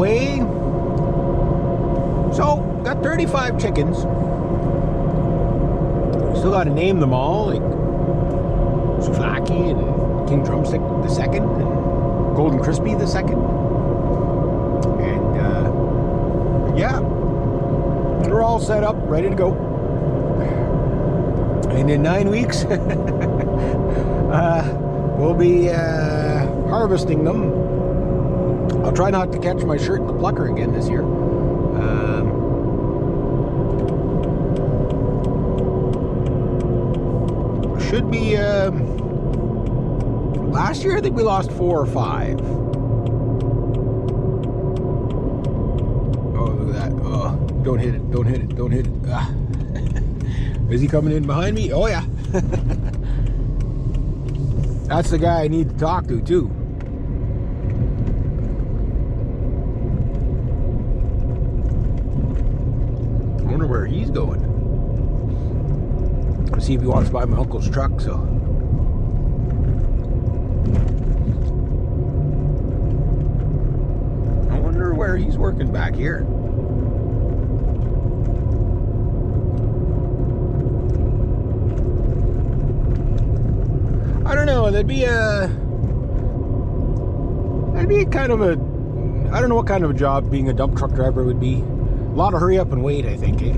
way. So, got 35 chickens. Still got to name them all, like Souvlaki and King Drumstick the second, and Golden Crispy the second. And yeah, they're all set up, ready to go. And in 9 weeks, we'll be harvesting them. I'll try not to catch my shirt in the plucker again this year. Should be, last year I think we lost 4 or 5. Oh, look at that. Oh, don't hit it, don't hit it, don't hit it. Ah. Is he coming in behind me? Oh yeah. That's the guy I need to talk to too. I wonder where he's going. Let's see if he wants to buy my uncle's truck, so. I wonder where he's working back here. I don't know, that'd be kind of a, I don't know what kind of a job being a dump truck driver would be. A lot of hurry up and wait, I think, eh?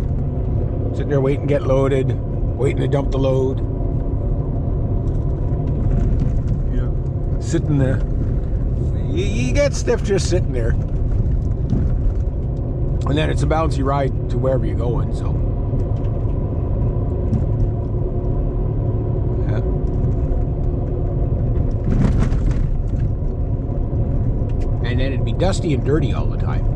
Sitting there waiting to get loaded, waiting to dump the load. Yeah. Sitting there. You get stiff just sitting there. And then it's a bouncy ride to wherever you're going, so. And then it'd be dusty and dirty all the time.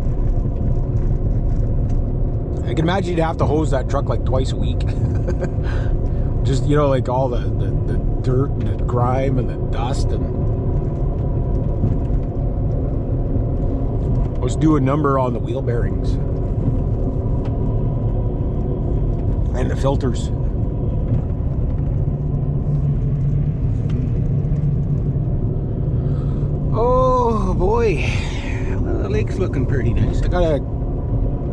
I can imagine you'd have to hose that truck like twice a week. Just, you know, like all the dirt and the grime and the dust. And let's do a number on the wheel bearings and the filters. Oh boy, well, the lake's looking pretty nice. I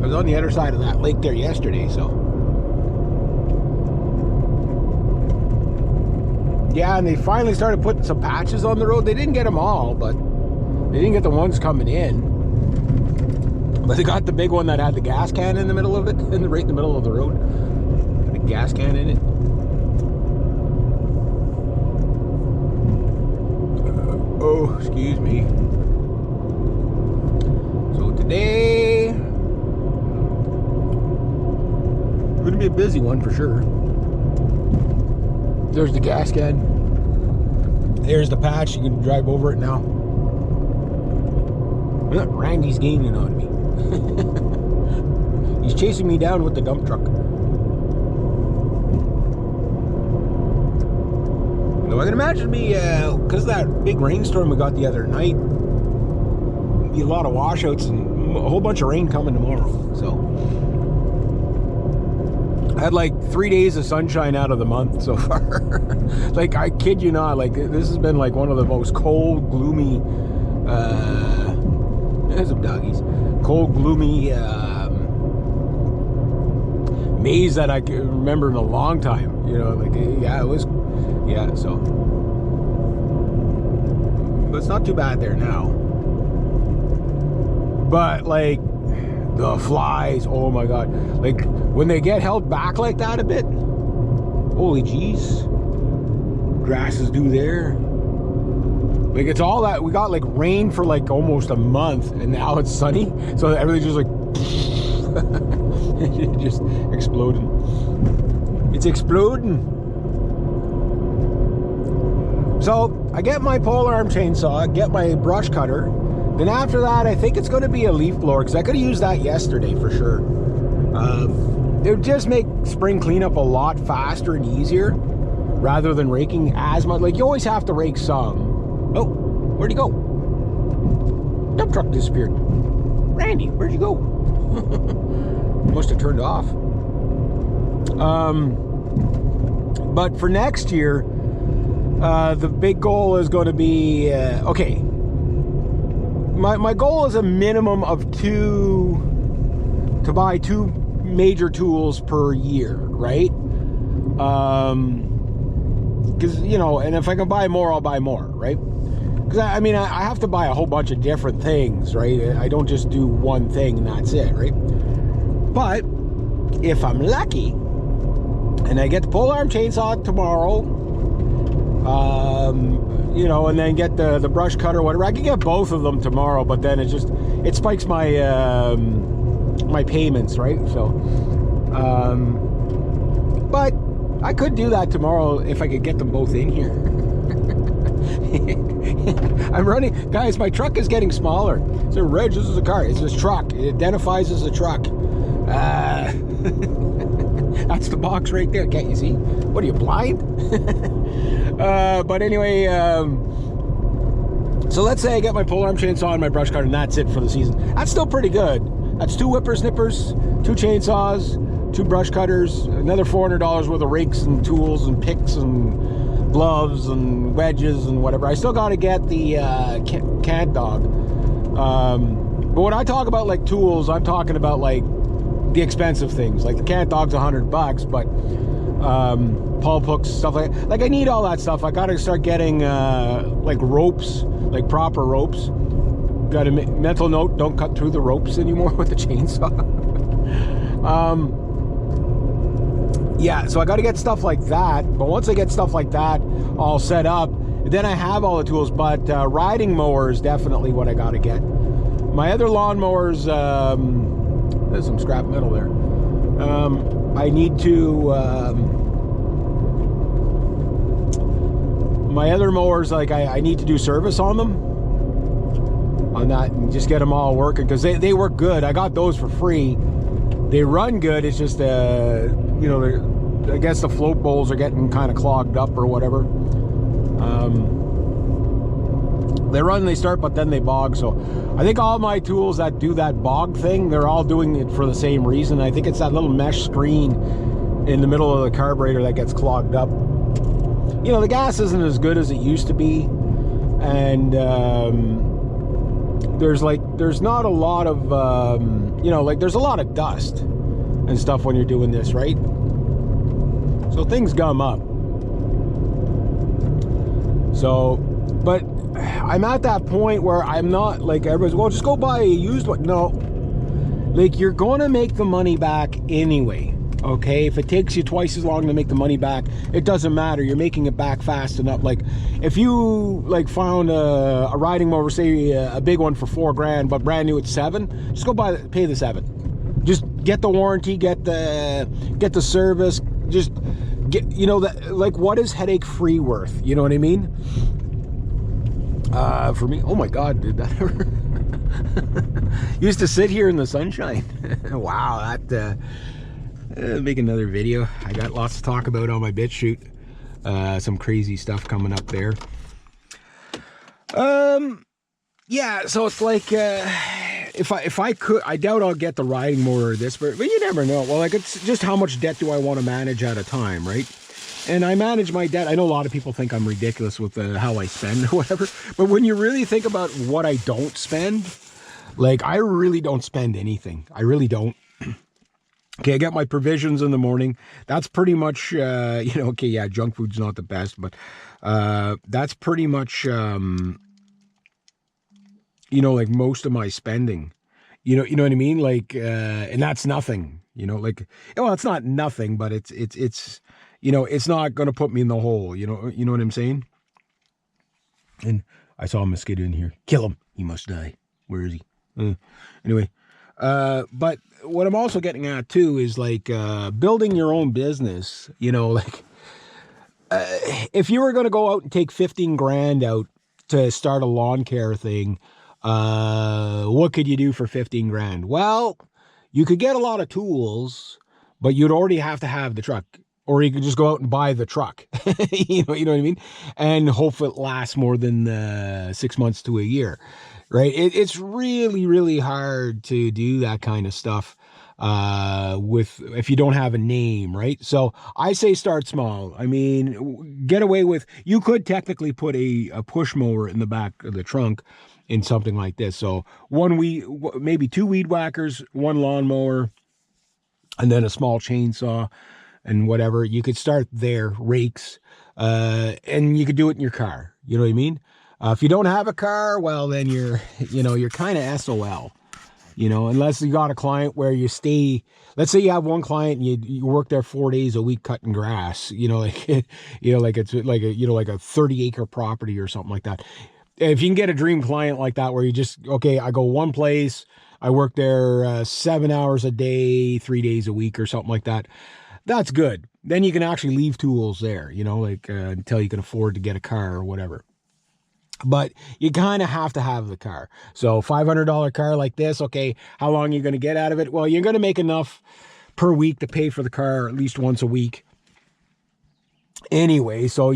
was on the other side of that lake there yesterday, so. Yeah, and they finally started putting some patches on the road. They didn't get them all, but they didn't get the ones coming in. But they got the big one that had the gas can in the middle of it, right in the middle of the road. Got a gas can in it. Oh, excuse me. So today, gonna be a busy one for sure. There's the gas can. There's the patch. You can drive over it now. Randy's gaining on me. He's chasing me down with the dump truck. No, I can imagine me, because of that big rainstorm we got the other night, be a lot of washouts and a whole bunch of rain coming tomorrow. So I had like 3 days of sunshine out of the month so far. Like, I kid you not, like this has been like one of the most cold, gloomy, there's some doggies, cold, gloomy maze that I can remember in a long time. You know, like, yeah, it was, yeah, so. But it's not too bad there now. But like, the flies, oh my god, like when they get held back like that a bit, holy jeez, grasses do there. Like, it's all that, we got like rain for like almost a month, and now it's sunny, so everything's just like just exploding. It's exploding. So I get my pole arm chainsaw, get my brush cutter. Then after that, I think it's going to be a leaf blower, because I could have used that yesterday for sure. It would just make spring cleanup a lot faster and easier, rather than raking as much. Like, you always have to rake some. Oh, where'd he go? Dump truck disappeared. Randy, where'd you go? Must have turned off. But for next year, the big goal is going to be, okay, my goal is a minimum of to buy 2 major tools per year, right? Because, you know, and if I can buy more, I'll buy more, right? Because I mean, I have to buy a whole bunch of different things, right? I don't just do one thing and that's it, right? But if I'm lucky and I get the pole arm chainsaw tomorrow, you know, and then get the brush cutter, whatever, I can get both of them tomorrow, but then it spikes my my payments, right? So but I could do that tomorrow if I could get them both in here. I'm running, guys, my truck is getting smaller. So Reg, this is a car, it's this truck, it identifies as a truck. That's the box right there, can't you see? What are you, blind? But anyway, so let's say I get my pole arm chainsaw and my brush cutter and that's it for the season. That's still pretty good. That's 2 whippersnippers, 2 chainsaws, 2 brush cutters, another $400 worth of rakes and tools and picks and gloves and wedges and whatever. I still got to get the Cant Dog. But when I talk about like tools, I'm talking about like the expensive things. Like the Cant Dog's $100, but Paul hooks, stuff like I need all that stuff. I got to start getting like ropes, like proper ropes. Got a mental note: don't cut through the ropes anymore with the chainsaw. Yeah, so I got to get stuff like that. But once I get stuff like that all set up, then I have all the tools. But riding mower is definitely what I got to get. My other lawnmowers, there's some scrap metal there. I need to. My other mowers, like I need to do service on them. On that, and just get them all working, because they work good. I got those for free. They run good. It's just you know, I guess the float bowls are getting kind of clogged up or whatever. They run and they start, but then they bog. So I think all my tools that do that bog thing, they're all doing it for the same reason. I think it's that little mesh screen in the middle of the carburetor that gets clogged up. You know, the gas isn't as good as it used to be, and there's not a lot of you know, like there's a lot of dust and stuff when you're doing this, right? So things gum up. So, but I'm at that point where I'm not like everybody's, well, just go buy a used one. No, like you're gonna make the money back anyway. Okay, if it takes you twice as long to make the money back, it doesn't matter. You're making it back fast enough. Like if you like found a riding mower, say a big one for $4,000, but brand new at $7,000, just go pay the $7,000. Just get the warranty, get the service. Just get, you know, that, like, what is headache free worth? You know what I mean? For me, oh my God, did that ever? Used to sit here in the sunshine. Wow, that. Make another video. I got lots to talk about on my BitChute. Some crazy stuff coming up there. Yeah, so it's like if I could, I doubt I'll get the riding mower or this, but you never know. Well, like, it's just how much debt do I want to manage at a time, right? And I manage my debt. I know a lot of people think I'm ridiculous with how I spend or whatever, but when you really think about what I don't spend, like, I really don't spend anything. I really don't. Okay, I get my provisions in the morning. That's pretty much, you know, okay, yeah, junk food's not the best, but that's pretty much, you know, like most of my spending. You know what I mean? Like, and that's nothing, you know, like, well, it's not nothing, but it's, you know, it's not going to put me in the hole, you know what I'm saying? And I saw a mosquito in here. Kill him. He must die. Where is he? Anyway. But what I'm also getting at too is like building your own business. You know, like if you were going to go out and take 15 grand out to start a lawn care thing, what could you do for 15 grand? Well, you could get a lot of tools, but you'd already have to have the truck, or you could just go out and buy the truck. you know what I mean? And hope it lasts more than 6 months to a year. Right? It's really, really hard to do that kind of stuff if you don't have a name, right? So I say start small. I mean, get away with, you could technically put a push mower in the back of the trunk in something like this. So maybe 2 weed whackers, 1 lawnmower, and then a small chainsaw and whatever. You could start there, rakes, and you could do it in your car. You know what I mean? If you don't have a car, well, then you're kind of SOL. Unless you got a client where you stay, let's say you have one client and you work there 4 days a week cutting grass, like, like it's like a 30-acre property or something like that. If you can get a dream client like that, where you just, okay, I go one place, I work there 7 hours a day, 3 days a week or something like that. That's good. Then you can actually leave tools there, until you can afford to get a car or whatever. But you kind of have to have the car. So $500 car like this, okay, how long are you going to get out of it? Well, you're going to make enough per week to pay for the car at least once a week. Anyway, so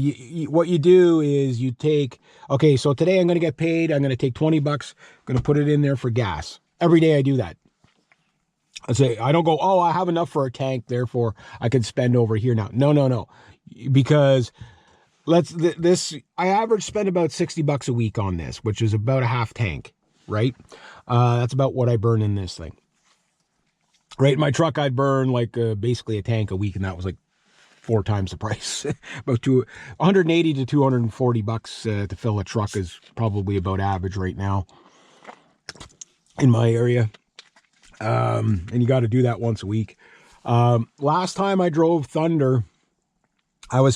what you do is you take, okay, so today I'm going to get paid. I'm going to take $20, going to put it in there for gas. Every day I do that. I don't go, oh, I have enough for a tank, therefore I can spend over here now. No. Because I average spend about $60 a week on this, which is about a half tank, right? That's about what I burn in this thing. Right, in my truck I'd burn like basically a tank a week, and that was like 4 times the price. About $180 to $240 to fill a truck is probably about average right now in my area. And you got to do that once a week. Last time I drove Thunder, I was spending